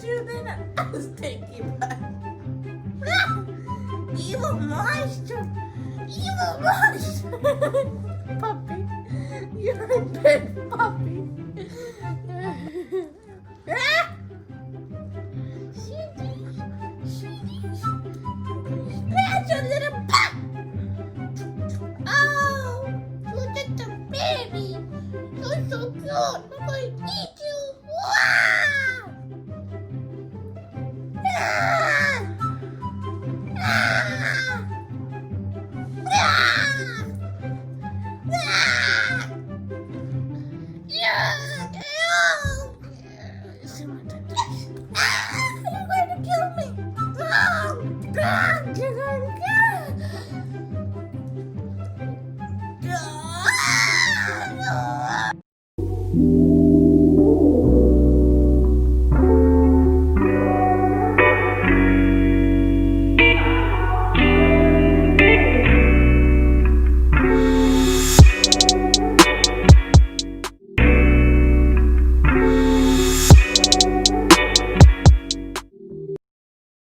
you then a stinky butt. Evil monster. Evil monster. Puppy. You're a big puppy. That's your little pup. Oh, you're just a baby. You're so cute. I'm going to eat you. Wow. Ah. Ah. Ah. Ah. Yeah. Ew. Ah, you're going to kill me. Oh. Ah.